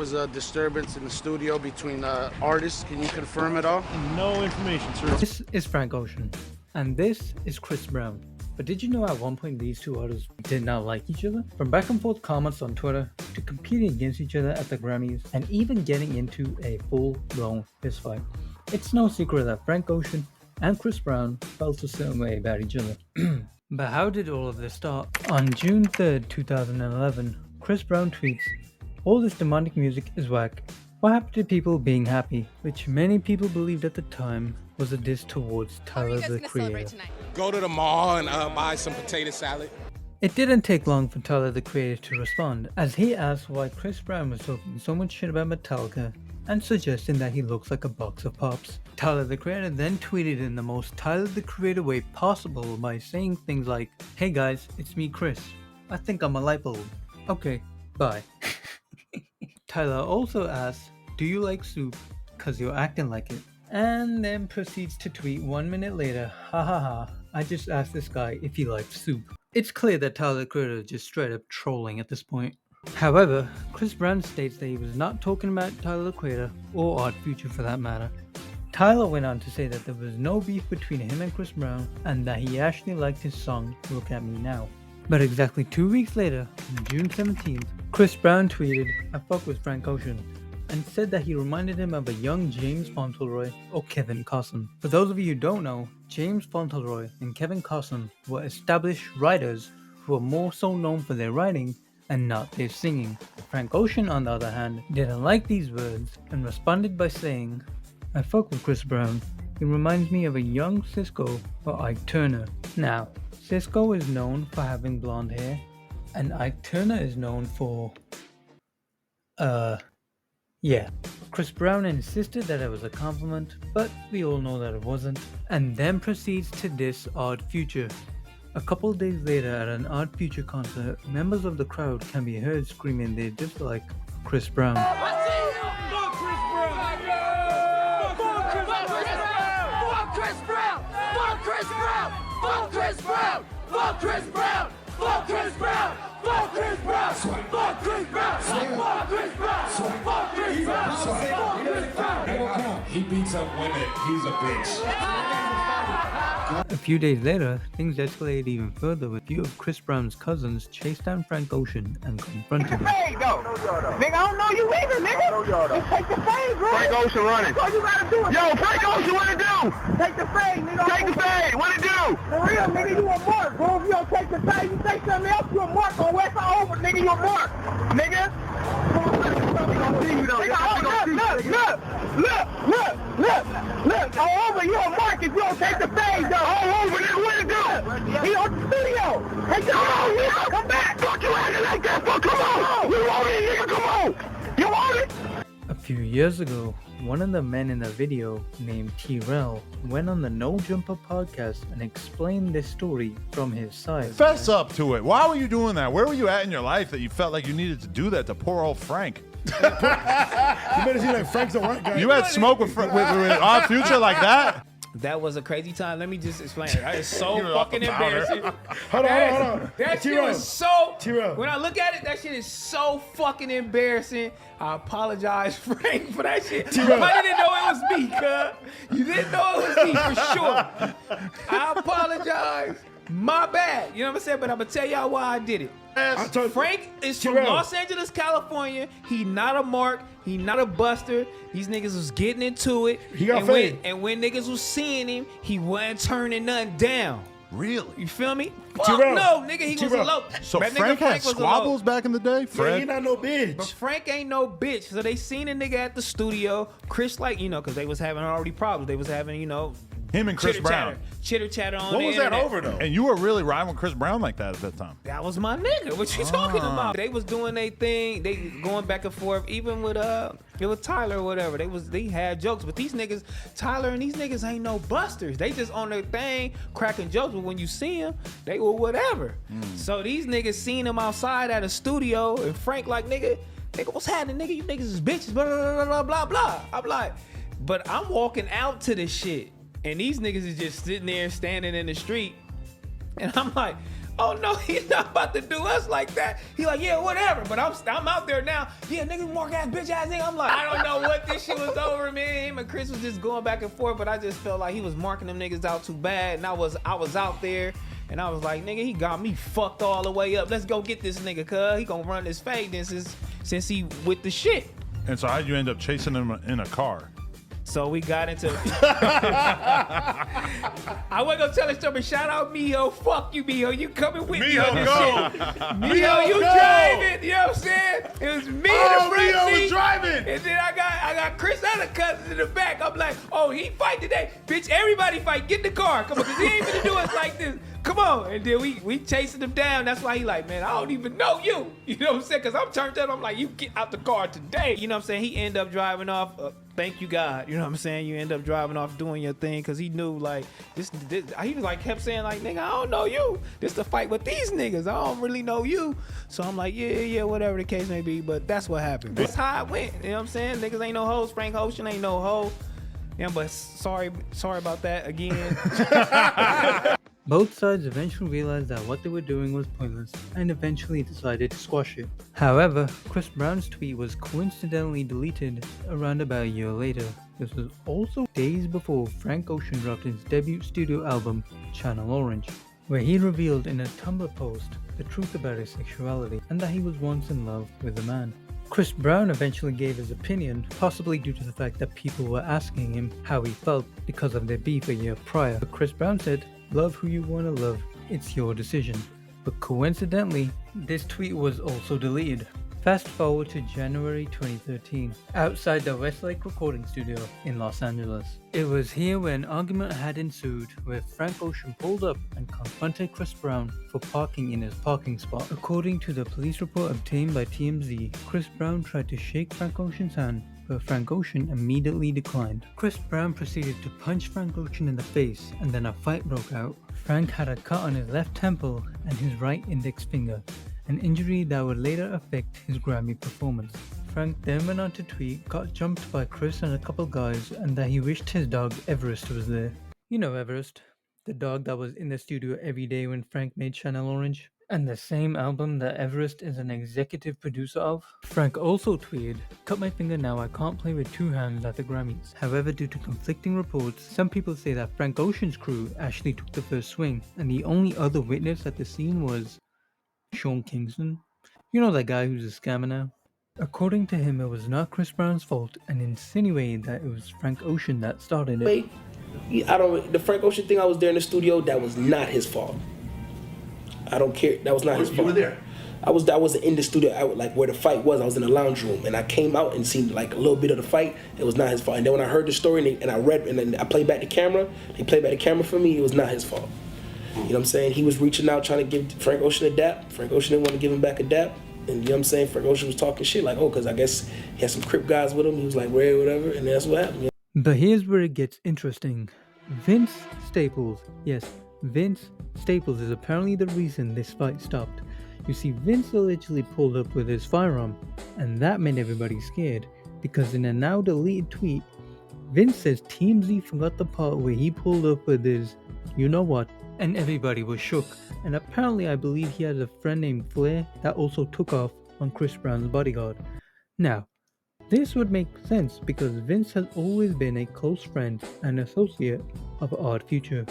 Was a disturbance in the studio between artists. Can you confirm it all? No information, sir. This is Frank Ocean, and this is Chris Brown. But did you know at one point these two artists did not like each other? From back and forth comments on Twitter, to competing against each other at the Grammys, and even getting into a full-blown fistfight. It's no secret that Frank Ocean and Chris Brown felt a certain way about each other. But how did all of this start? On June 3rd, 2011, Chris Brown tweets, "All this demonic music is whack. What happened to people being happy?" Which many people believed at the time was a diss towards Tyler, the Creator. Go to the mall and buy some potato salad. It didn't take long for Tyler, the Creator to respond, as he asked why Chris Brown was talking so much shit about Metallica and suggesting that he looks like a box of pops. Tyler, the Creator then tweeted in the most Tyler, the Creator way possible by saying things like, "Hey guys, it's me Chris. I think I'm a light bulb. Okay, bye." Tyler also asks, "Do you like soup? Cause you're acting like it." And then proceeds to tweet 1 minute later, "Ha ha ha, I just asked this guy if he liked soup." It's clear that Tyler the Creator is just straight up trolling at this point. However, Chris Brown states that he was not talking about Tyler the Creator or Odd Future for that matter. Tyler went on to say that there was no beef between him and Chris Brown and that he actually liked his song Look At Me Now. But exactly 2 weeks later, on June 17th, Chris Brown tweeted, "I fuck with Frank Ocean," and said that he reminded him of a young James Fauntleroy or Kevin Costner. For those of you who don't know, James Fauntleroy and Kevin Costner were established writers who are more so known for their writing and not their singing. Frank Ocean, on the other hand, didn't like these words and responded by saying, "I fuck with Chris Brown. He reminds me of a young Cisco or Ike Turner." Now, Cisco is known for having blonde hair, and Ike Turner is known for, yeah. Chris Brown insisted that it was a compliment, but we all know that it wasn't, and then proceeds to diss Odd Future. A couple days later at an Odd Future concert, members of the crowd can be heard screaming their dislike for Chris Brown. He beats up women. He's a bitch. A few days later, things escalated even further with a few of Chris Brown's cousins chased down Frank Ocean and confronted him. Hey, though. Nigga, I don't know you either, nigga. Just take the fade, bro. Frank Ocean running. That's all you gotta do. Yo, Frank Ocean, what it do? Take the fade, nigga. Take the fade. What it do? For real, nigga, you a mark, bro. If you don't take the fade, you say something else, you a mark on West over, nigga, you a mark. Nigga. Look, all over, you a mark if you don't take the fade, though. All over, nigga, what it do? He on the studio. Hey, come back. Fuck you acting like that, fuck, come on. You want it, nigga, come on. You want it? A few years ago, one of the men in the video, named T-Rel, went on the No Jumper podcast and explained this story from his side. Fess up to it. Why were you doing that? Where were you at in your life that you felt like you needed to do that to poor old Frank? You better see like Frank's the right guy. You had smoke with Odd Future like that? That was a crazy time. Let me just explain it. That is so fucking embarrassing. Hold on. That shit was so. When I look at it, that shit is so fucking embarrassing. I apologize, Frank, for that shit. I didn't know it was me, cuz. You didn't know it was me for sure. I apologize. My bad. You know what I'm saying? But I'm gonna tell y'all why I did it. Frank is from Los Angeles, California. He not a mark. He not a buster. These niggas was getting into it. He got fame. And when niggas was seeing him, he wasn't turning nothing down. Really? You feel me? Fuck no, nigga, he was a low. So Frank had squabbles back in the day? Yeah, he not no bitch. But Frank ain't no bitch. So they seen a nigga at the studio. Chris, like, you know, because they was having already problems. They was having, you know, him and Chris Brown. Chitter chatter on What was that over, though? And you were really riding with Chris Brown like that at that time. That was my nigga. What you talking about? They was doing their thing. They going back and forth. Even with it was Tyler or whatever. They had jokes. But these niggas, Tyler and these niggas ain't no busters. They just on their thing, cracking jokes. But when you see them, they were whatever. So these niggas seen him outside at a studio, and Frank like, nigga, what's happening, nigga? You niggas is bitches, blah, blah, blah, blah, blah. I'm like, but I'm walking out to this shit. And these niggas is just sitting there standing in the street. And I'm like, oh no, he's not about to do us like that. He like, yeah, whatever. But I'm out there now. Yeah, nigga, mark ass, bitch ass nigga. I'm like, I don't know what this shit was over, man. Him and Chris was just going back and forth, but I just felt like he was marking them niggas out too bad. And I was out there. And I was like, nigga, he got me fucked all the way up. Let's go get this nigga, cuz he gonna run this fade since he with the shit. And so how'd you end up chasing him in a car? So we got into I wasn't gonna tell the story, but shout out Miho. Fuck you, Miho. You coming with me on this shit. Miho, you driving. You know what I'm saying? It was me in the front Miho seat. was driving. And then I got Chris and the cousins in the back. I'm like, oh, he fight today. Bitch, everybody fight. Get in the car. Come on, because he ain't gonna do us like this. Come on. And then we chasing him down. That's why he like, man, I don't even know you. You know what I'm saying? Because I'm turned up. I'm like, you get out the car today. You know what I'm saying? He end up driving off. Thank you, God. You know what I'm saying? You end up driving off doing your thing because he knew, like, this. He was like, kept saying, like, nigga, I don't know you. This the fight with these niggas. I don't really know you. So I'm like, yeah, whatever the case may be. But that's what happened. That's how it went. You know what I'm saying? Niggas ain't no hoes. Frank Ocean ain't no hoe. Yeah, but sorry about that again. Both sides eventually realized that what they were doing was pointless and eventually decided to squash it. However, Chris Brown's tweet was coincidentally deleted around about a year later. This was also days before Frank Ocean dropped his debut studio album, Channel Orange, where he revealed in a Tumblr post the truth about his sexuality and that he was once in love with a man. Chris Brown eventually gave his opinion, possibly due to the fact that people were asking him how he felt because of their beef a year prior. But Chris Brown said, "Love who you want to love, it's your decision." But coincidentally, this tweet was also deleted. Fast forward to January 2013, outside the Westlake recording studio in Los Angeles. It was here where an argument had ensued, where Frank Ocean pulled up and confronted Chris Brown for parking in his parking spot. According to the police report obtained by TMZ, Chris Brown tried to shake Frank Ocean's hand, but Frank Ocean immediately declined. Chris Brown proceeded to punch Frank Ocean in the face, and then a fight broke out. Frank had a cut on his left temple and his right index finger, an injury that would later affect his Grammy performance. Frank then went on to tweet, got jumped by Chris and a couple guys, and that he wished his dog Everest was there. You know Everest, the dog that was in the studio every day when Frank made Channel Orange, and the same album that Everest is an executive producer of. Frank also tweeted, "Cut my finger now, I can't play with two hands at the Grammys." However, due to conflicting reports, some people say that Frank Ocean's crew actually took the first swing, and the only other witness at the scene was Sean Kingston. You know that guy who's a scammer now? According to him, it was not Chris Brown's fault, and insinuated that it was Frank Ocean that started it. The Frank Ocean thing, I was there in the studio, that was not his fault. I don't care, that was not his fault. You were there? I wasn't in the studio, like where the fight was. I was in the lounge room, and I came out and seen like a little bit of the fight. It was not his fault. And then when I heard the story and I read, and then I played back the camera, they played back the camera for me, it was not his fault. You know what I'm saying? He was reaching out trying to give Frank Ocean a dap. Frank Ocean didn't want to give him back a dap. And you know what I'm saying? Frank Ocean was talking shit like, because I guess he had some Crip guys with him. He was like, Ray, whatever. And that's what happened. But here's where it gets interesting. Vince Staples, yes, Vince Staples is apparently the reason this fight stopped. You see, Vince allegedly pulled up with his firearm, and that made everybody scared, because in a now deleted tweet, Vince says TMZ forgot the part where he pulled up with his, you know what, and everybody was shook. And apparently I believe he had a friend named Flair that also took off on Chris Brown's bodyguard. Now, this would make sense because Vince has always been a close friend and associate of Odd Future.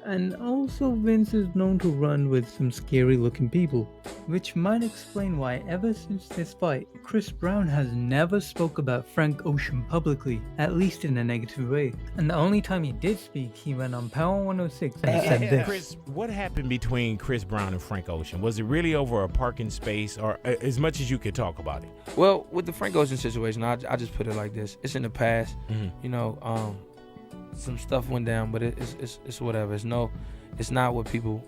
And also Vince is known to run with some scary looking people, which might explain why ever since this fight, Chris Brown has never spoke about Frank Ocean publicly, at least in a negative way. And the only time he did speak, he went on Power 106 and said this. Chris, what happened between Chris Brown and Frank Ocean? Was it really over a parking space, or as much as you could talk about it? Well, with the Frank Ocean situation, I just put it like this. It's in the past, you know, some stuff went down, but it's whatever. It's not what people,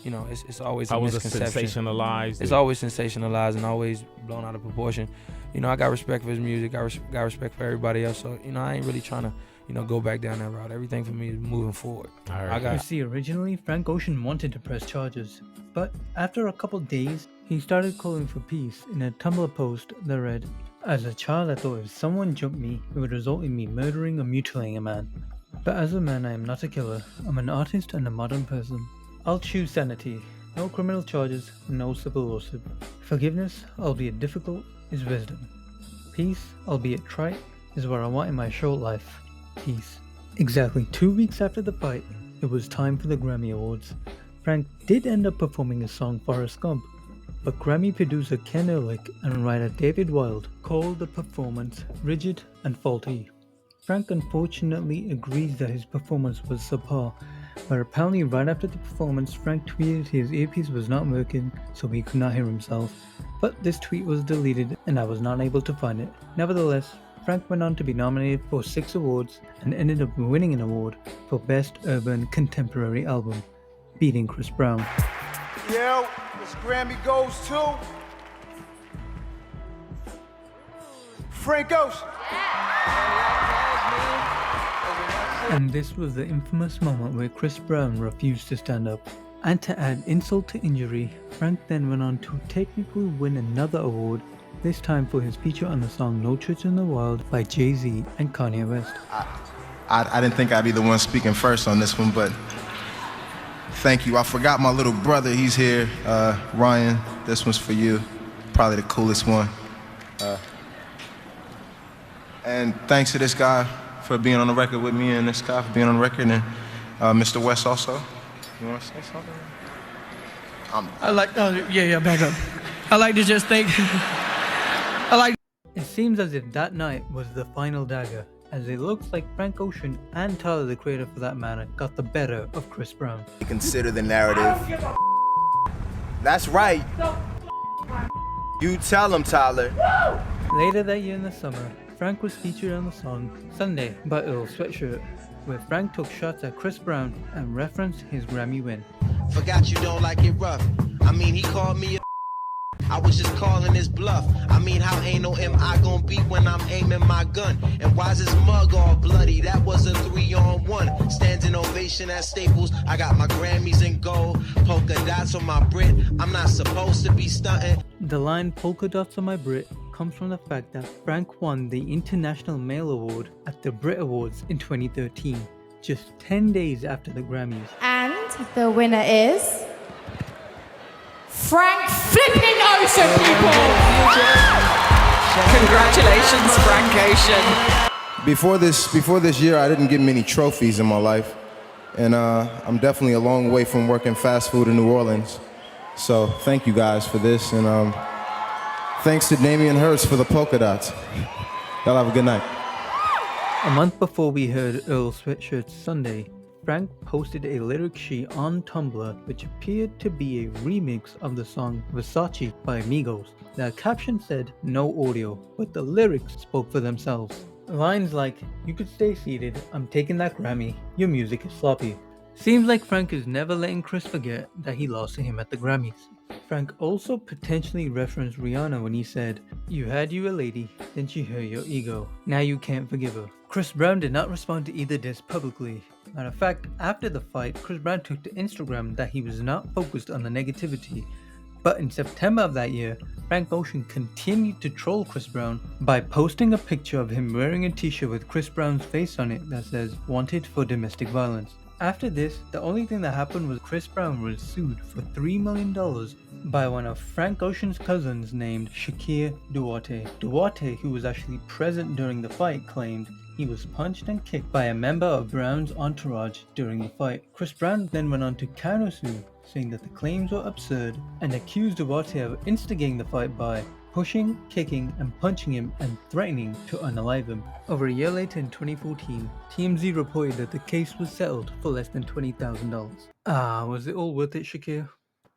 you know. It's always a misconception. Sensationalized. It's always sensationalized and always blown out of proportion. You know, I got respect for his music. I got respect for everybody else. So you know, I ain't really trying to, you know, go back down that route. Everything for me is moving forward. All right. You see, originally Frank Ocean wanted to press charges, but after a couple days, he started calling for peace in a Tumblr post that read, "As a child, I thought if someone jumped me, it would result in me murdering or mutilating a man. But as a man, I am not a killer. I'm an artist and a modern person. I'll choose sanity. No criminal charges, no civil lawsuit. Forgiveness, albeit difficult, is wisdom. Peace, albeit trite, is what I want in my short life. Peace. Exactly 2 weeks after the fight, it was time for the Grammy Awards. Frank did end up performing his song Forrest Gump, but Grammy producer Ken Ehrlich and writer David Wild called the performance rigid and faulty. Frank unfortunately agrees that his performance was subpar, but apparently right after the performance, Frank tweeted his earpiece was not working, so he could not hear himself. But this tweet was deleted and I was not able to find it. Nevertheless, Frank went on to be nominated for 6 awards and ended up winning an award for Best Urban Contemporary Album, beating Chris Brown. Yo, this Grammy goes to Frank Ocean. And this was the infamous moment where Chris Brown refused to stand up. And to add insult to injury, Frank then went on to technically win another award, this time for his feature on the song No Church in the Wild by Jay-Z and Kanye West. I didn't think I'd be the one speaking first on this one, but thank you. I forgot my little brother, he's here. Ryan, this one's for you. Probably the coolest one. And thanks to this guy for being on the record with me, and this guy for being on the record, and Mr. West also. You want to say something? Back up. I like to just think. It seems as if that night was the final dagger, as it looks like Frank Ocean and Tyler the Creator for that matter got the better of Chris Brown. Consider the narrative. That's right. You tell him, Tyler. Later that year in the summer, Frank was featured on the song Sunday by Earl Sweatshirt, where Frank took shots at Chris Brown and referenced his Grammy win. Forgot you don't like it rough. I mean, he called me a I was just calling his bluff. I mean, how ain't no M.I. gonna be when I'm aiming my gun? And why's his mug all bloody? That was a 3-on-1. Standing ovation at Staples. I got my Grammys in gold. Polka dots on my Brit. I'm not supposed to be stunting. The line polka dots on my Brit comes from the fact that Frank won the International Male Award at the Brit Awards in 2013, just 10 days after the Grammys. And the winner is Frank flipping Ocean, people! Congratulations, Frank Ocean. Before this year, I didn't get many trophies in my life, and I'm definitely a long way from working fast food in New Orleans. So thank you guys for this, and thanks to Damian Hirst for the polka dots. Y'all have a good night. A month before we heard Earl Sweatshirt's Sunday, Frank posted a lyric sheet on Tumblr which appeared to be a remix of the song Versace by Migos. The caption said no audio, but the lyrics spoke for themselves. Lines like, "You could stay seated, I'm taking that Grammy, your music is sloppy." Seems like Frank is never letting Chris forget that he lost to him at the Grammys. Frank also potentially referenced Rihanna when he said, "You had you a lady, then she hurt your ego. Now you can't forgive her." Chris Brown did not respond to either diss publicly. Matter of fact, after the fight, Chris Brown took to Instagram that he was not focused on the negativity. But in September of that year, Frank Ocean continued to troll Chris Brown by posting a picture of him wearing a t-shirt with Chris Brown's face on it that says, "Wanted for domestic violence." After this, the only thing that happened was Chris Brown was sued for $3 million by one of Frank Ocean's cousins named Shakir Duarte. Duarte, who was actually present during the fight, claimed he was punched and kicked by a member of Brown's entourage during the fight. Chris Brown then went on to countersue, saying that the claims were absurd and accused Duarte of instigating the fight by pushing, kicking, and punching him and threatening to unalive him. Over a year later in 2014, TMZ reported that the case was settled for less than $20,000. Was it all worth it, Shakir?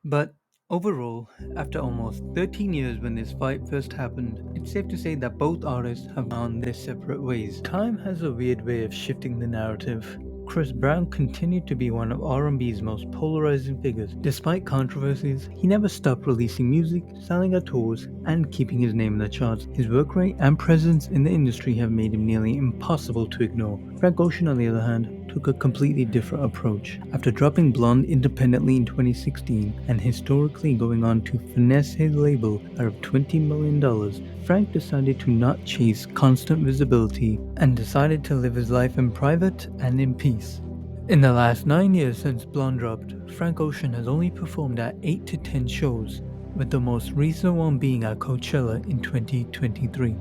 But overall, after almost 13 years when this fight first happened, it's safe to say that both artists have gone their separate ways. Time has a weird way of shifting the narrative. Chris Brown continued to be one of R&B's most polarizing figures. Despite controversies, he never stopped releasing music, selling at tours, and keeping his name in the charts. His work rate and presence in the industry have made him nearly impossible to ignore. Frank Ocean, on the other hand, took a completely different approach. After dropping Blonde independently in 2016 and historically going on to finesse his label out of $20 million, Frank decided to not chase constant visibility and decided to live his life in private and in peace. In the last 9 years since Blonde dropped, Frank Ocean has only performed at 8 to 10 shows, with the most recent one being at Coachella in 2023.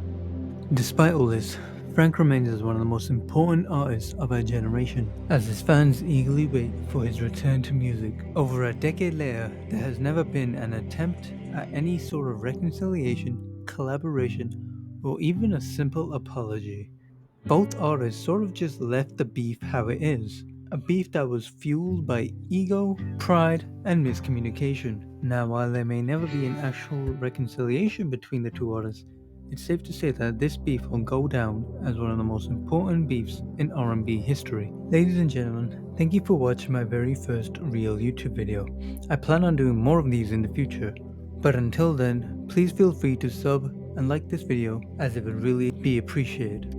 Despite all this, Frank remains as one of the most important artists of our generation, as his fans eagerly wait for his return to music. Over a decade later, there has never been an attempt at any sort of reconciliation, collaboration, or even a simple apology. Both artists sort of just left the beef how it is, a beef that was fueled by ego, pride, and miscommunication. Now, while there may never be an actual reconciliation between the two artists, it's safe to say that this beef will go down as one of the most important beefs in R&B history. Ladies and gentlemen, thank you for watching my very first real YouTube video. I plan on doing more of these in the future, but until then, please feel free to sub and like this video, as it would really be appreciated.